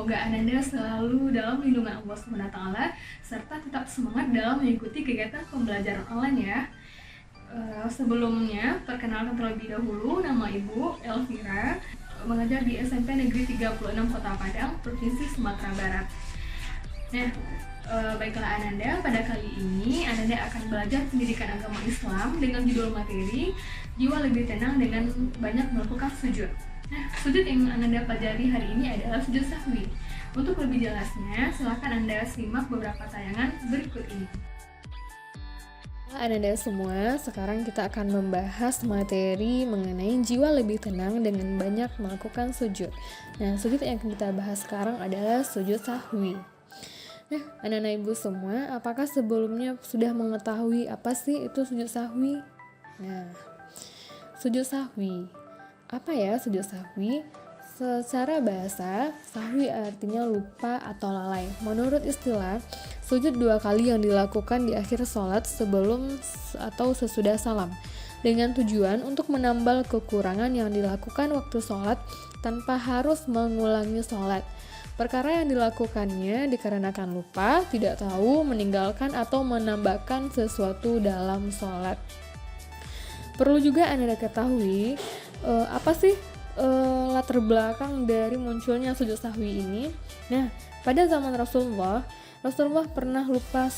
Semoga Ananda selalu dalam lindungan Allah SWT serta tetap semangat dalam mengikuti kegiatan pembelajaran online ya. Sebelumnya, perkenalkan terlebih dahulu, nama Ibu Elvira, mengajar di SMP Negeri 36 Kota Padang, Provinsi Sumatera Barat. Nah, baiklah Ananda, pada kali ini Ananda akan belajar pendidikan agama Islam dengan judul materi Jiwa Lebih Tenang dengan Banyak Melakukan Sujud. Nah, sujud yang Ananda pelajari hari ini adalah sujud sahwi. Untuk lebih jelasnya, silakan Anda simak beberapa tayangan berikut ini. Ananda semua, sekarang kita akan membahas materi mengenai jiwa lebih tenang dengan banyak melakukan sujud. Nah, sujud yang akan kita bahas sekarang adalah sujud sahwi. Nah, anak-anak ibu semua, apakah sebelumnya sudah mengetahui apa sih itu sujud sahwi? Nah, sujud sahwi. Apa ya sujud sahwi? Secara bahasa, sahwi artinya lupa atau lalai. Menurut istilah, sujud 2 kali yang dilakukan di akhir sholat sebelum atau sesudah salam, dengan tujuan untuk menambal kekurangan yang dilakukan waktu sholat tanpa harus mengulangi sholat. Perkara yang dilakukannya dikarenakan lupa, tidak tahu, meninggalkan atau menambahkan sesuatu dalam sholat. Perlu juga Anda ketahui, apa sih latar belakang dari munculnya sujud sahwi ini. Nah, pada zaman Rasulullah pernah lupa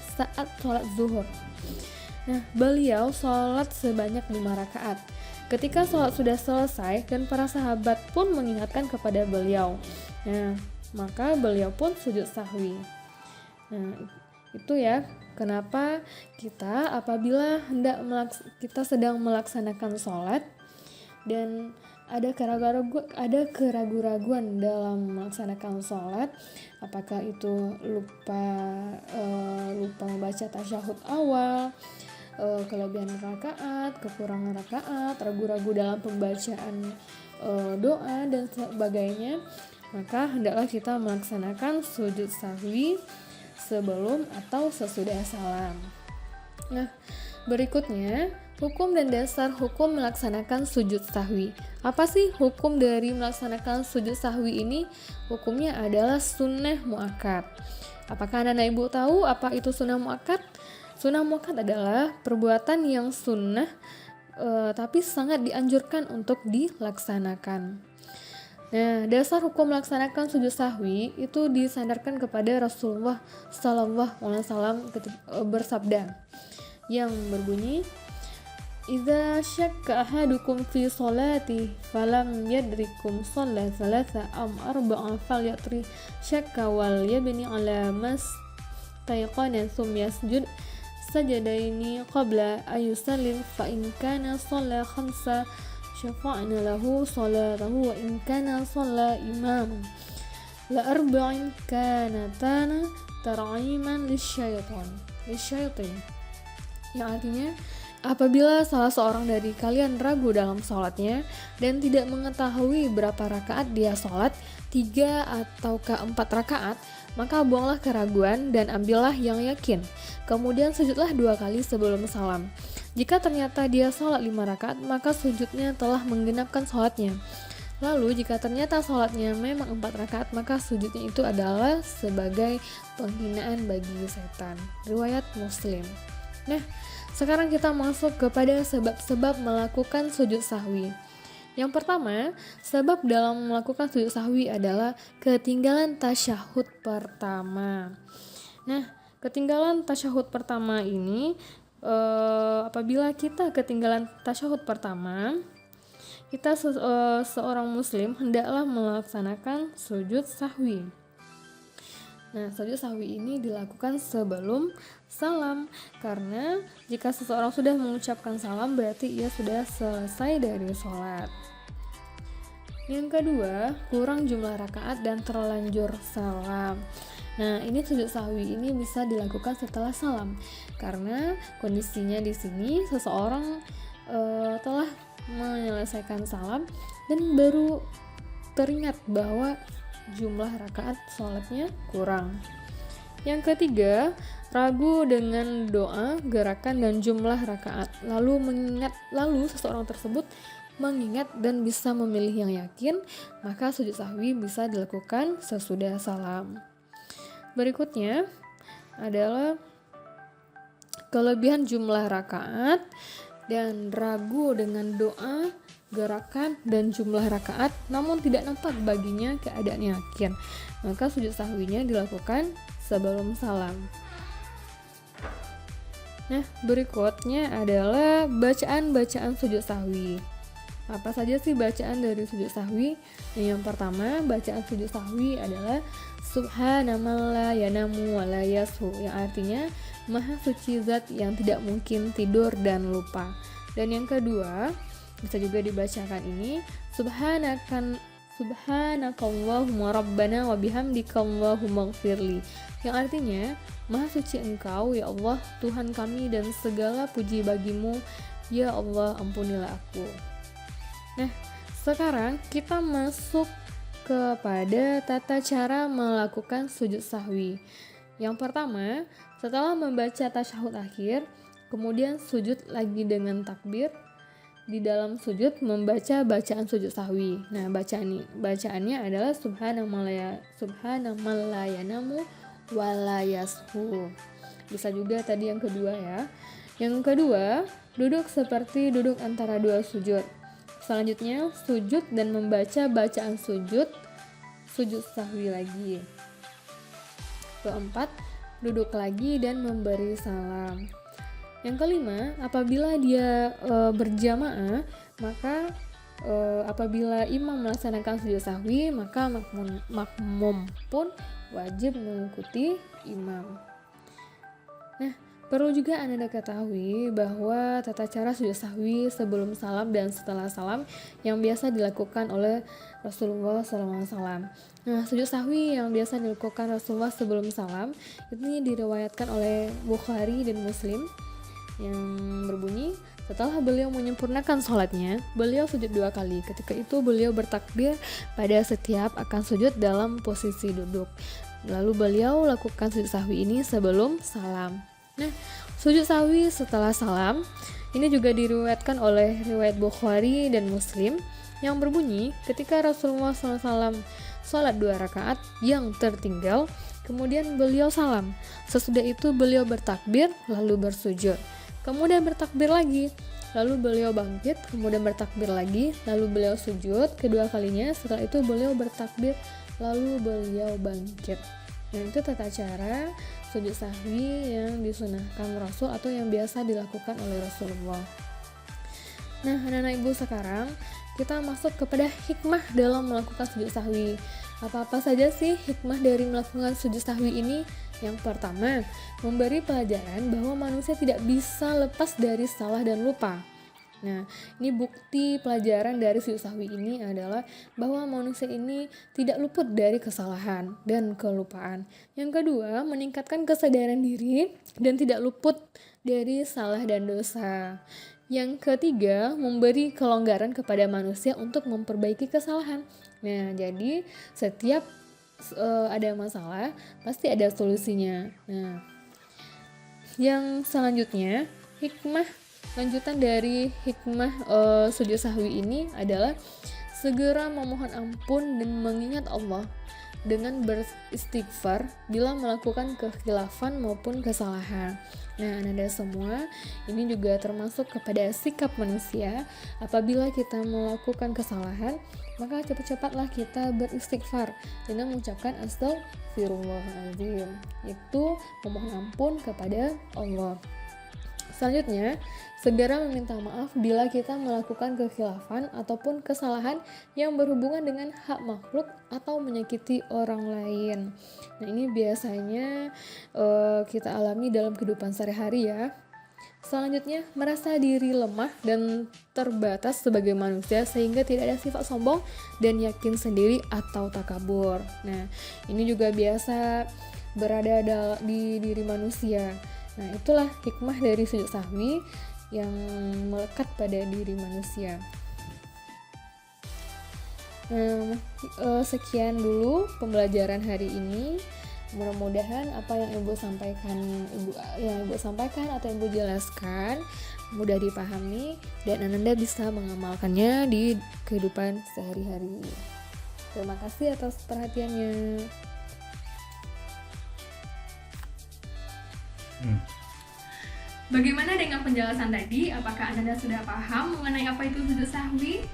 saat sholat zuhur. Nah, beliau sholat sebanyak 5 rakaat. Ketika sholat sudah selesai dan para sahabat pun mengingatkan kepada beliau, nah maka beliau pun sujud sahwi. Nah, itu ya kenapa kita apabila kita sedang melaksanakan sholat dan ada keraguan dalam melaksanakan sholat, apakah itu lupa membaca tasyahud awal, kelebihan rakaat, kekurangan rakaat, ragu-ragu dalam pembacaan doa dan sebagainya, maka hendaklah kita melaksanakan sujud sahwi sebelum atau sesudah salam. Nah, berikutnya hukum dan dasar hukum melaksanakan sujud sahwi. Apa sih hukum dari melaksanakan sujud sahwi ini? Hukumnya adalah sunnah muakkad. Apakah anak-anak ibu tahu apa itu sunnah muakkad? Sunnah muakkad adalah perbuatan yang sunnah tapi sangat dianjurkan untuk dilaksanakan. Nah, dasar hukum melaksanakan sujud sahwi itu disandarkan kepada Rasulullah Sallallahu Alaihi Wasallam bersabda yang berbunyi, "Idza syakka ahadukum fi sholati falam yadrikum shalla thalatha am arba'a falyatri syakka wal yabni ala mas tayqana thumma yasjud sajadaini qabla ayusallim fa in kana shalla khamsa syafa'na lahu salatahu wa in kana shalla imam la arba'in kanatana tar'iman lisyaitan." Yang artinya, apabila salah seorang dari kalian ragu dalam sholatnya dan tidak mengetahui berapa rakaat dia sholat, 3 ataukah 4 rakaat, maka buanglah keraguan dan ambillah yang yakin. Kemudian sujudlah 2 kali sebelum salam. Jika ternyata dia sholat 5 rakaat, maka sujudnya telah menggenapkan sholatnya. Lalu jika ternyata sholatnya memang 4 rakaat, maka sujudnya itu adalah sebagai penghinaan bagi setan. Riwayat Muslim. Nah, sekarang kita masuk kepada sebab-sebab melakukan sujud sahwi. Yang pertama, sebab dalam melakukan sujud sahwi adalah ketinggalan tasyahud pertama. Nah, ketinggalan tasyahud pertama ini, apabila kita ketinggalan tasyahud pertama, kita seorang muslim hendaklah melaksanakan sujud sahwi. Nah, sujud sahwi ini dilakukan sebelum salam, karena jika seseorang sudah mengucapkan salam berarti ia sudah selesai dari sholat. Yang kedua, kurang jumlah rakaat dan terlanjur salam. Nah, ini sujud sahwi ini bisa dilakukan setelah salam, karena kondisinya di sini seseorang telah menyelesaikan salam dan baru teringat bahwa jumlah rakaat sholatnya kurang. Yang ketiga, ragu dengan doa, gerakan, dan jumlah rakaat. Lalu seseorang tersebut mengingat dan bisa memilih yang yakin, maka sujud sahwi bisa dilakukan sesudah salam. Berikutnya adalah kelebihan jumlah rakaat dan ragu dengan doa, gerakan, dan jumlah rakaat namun tidak nampak baginya keadaan yakin, maka sujud sahwinya dilakukan sebelum salam. Nah, berikutnya adalah bacaan-bacaan sujud sahwi. Apa saja sih bacaan dari sujud sahwi? Yang pertama, bacaan sujud sahwi adalah Subhanaman la yanamu wa la yashu, yang artinya Maha suci zat yang tidak mungkin tidur dan lupa. Dan yang kedua, bisa juga dibacakan ini Subhanakallahumma rabbana wa bihamdika Allahumma ighfirli, yang artinya Maha suci Engkau ya Allah Tuhan kami dan segala puji bagimu ya Allah ampunilah aku. Nah, sekarang kita masuk kepada tata cara melakukan sujud sahwi. Yang pertama, setelah membaca tasyahud akhir, kemudian sujud lagi dengan takbir. Di dalam sujud membaca bacaan sujud sahwi. Nah, bacaannya adalah subhanaman la yanamu wa la yashu. Bisa juga tadi yang kedua ya. Yang kedua, duduk seperti duduk antara dua sujud. Selanjutnya, sujud dan membaca bacaan sujud sahwi lagi. Keempat, duduk lagi dan memberi salam. Yang kelima, apabila dia berjamaah, maka apabila imam melaksanakan sujud sahwi, maka makmum pun wajib mengikuti imam. Nah, perlu juga Anda ketahui bahwa tata cara sujud sahwi sebelum salam dan setelah salam yang biasa dilakukan oleh Rasulullah SAW. Nah, sujud sahwi yang biasa dilakukan Rasulullah sebelum salam ini diriwayatkan oleh Bukhari dan Muslim, yang berbunyi, setelah beliau menyempurnakan sholatnya, beliau sujud 2 kali. Ketika itu beliau bertakbir pada setiap akan sujud dalam posisi duduk. Lalu beliau lakukan sujud sahwi ini sebelum salam. Nah, sujud sahwi setelah salam ini juga diriwayatkan oleh riwayat Bukhari dan Muslim, yang berbunyi, ketika Rasulullah SAW sholat 2 rakaat yang tertinggal, kemudian beliau salam. Sesudah itu beliau bertakbir lalu bersujud. Kemudian bertakbir lagi, lalu beliau bangkit, kemudian bertakbir lagi, lalu beliau sujud kedua kalinya, setelah itu beliau bertakbir, lalu beliau bangkit. Nah, itu tata cara sujud sahwi yang disunahkan Rasul atau yang biasa dilakukan oleh Rasulullah. Nah, anak-anak ibu, sekarang kita masuk kepada hikmah dalam melakukan sujud sahwi. Apa-apa saja sih hikmah dari melakukan sujud sahwi ini? Yang pertama, memberi pelajaran bahwa manusia tidak bisa lepas dari salah dan lupa. Nah, ini bukti pelajaran dari sujud sahwi ini adalah bahwa manusia ini tidak luput dari kesalahan dan kelupaan. Yang kedua, meningkatkan kesadaran diri dan tidak luput dari salah dan dosa. Yang ketiga, memberi kelonggaran kepada manusia untuk memperbaiki kesalahan. Nah, jadi setiap ada masalah pasti ada solusinya. Nah, yang selanjutnya, hikmah lanjutan dari hikmah sujud sahwi ini adalah segera memohon ampun dan mengingat Allah dengan beristighfar bila melakukan kekhilafan maupun kesalahan. Nah, Anda semua, ini juga termasuk kepada sikap manusia. Apabila kita melakukan kesalahan, maka cepat-cepatlah kita beristighfar dengan mengucapkan astaghfirullahaladzim, yaitu memohon ampun kepada Allah. Selanjutnya, segera meminta maaf bila kita melakukan kekhilafan ataupun kesalahan yang berhubungan dengan hak makhluk atau menyakiti orang lain. Nah, ini biasanya kita alami dalam kehidupan sehari-hari ya. Selanjutnya, merasa diri lemah dan terbatas sebagai manusia sehingga tidak ada sifat sombong dan yakin sendiri atau takabur. Nah, ini juga biasa berada di diri manusia. Nah, itulah hikmah dari sujud sahwi yang melekat pada diri manusia. Nah, sekian dulu pembelajaran hari ini. Mudah-mudahan apa yang ibu sampaikan atau ibu jelaskan mudah dipahami dan Ananda bisa mengamalkannya di kehidupan sehari-hari. Terima kasih atas perhatiannya. Bagaimana dengan penjelasan tadi? Apakah Ananda sudah paham mengenai apa itu sujud sahwi?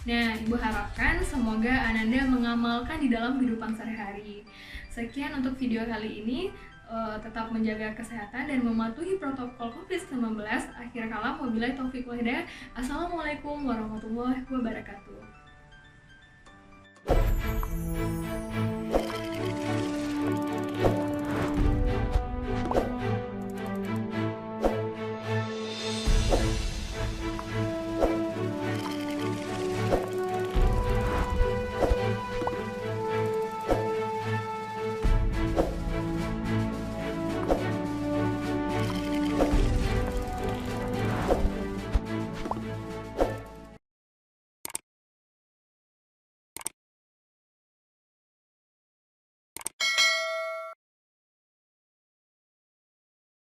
Nah, Ibu harapkan semoga Ananda mengamalkan di dalam kehidupan sehari-hari. Sekian untuk video kali ini. Tetap menjaga kesehatan dan mematuhi protokol COVID-19. Akhir kalam, wabillahi taufiq wal hidayah. Assalamualaikum warahmatullahi wabarakatuh.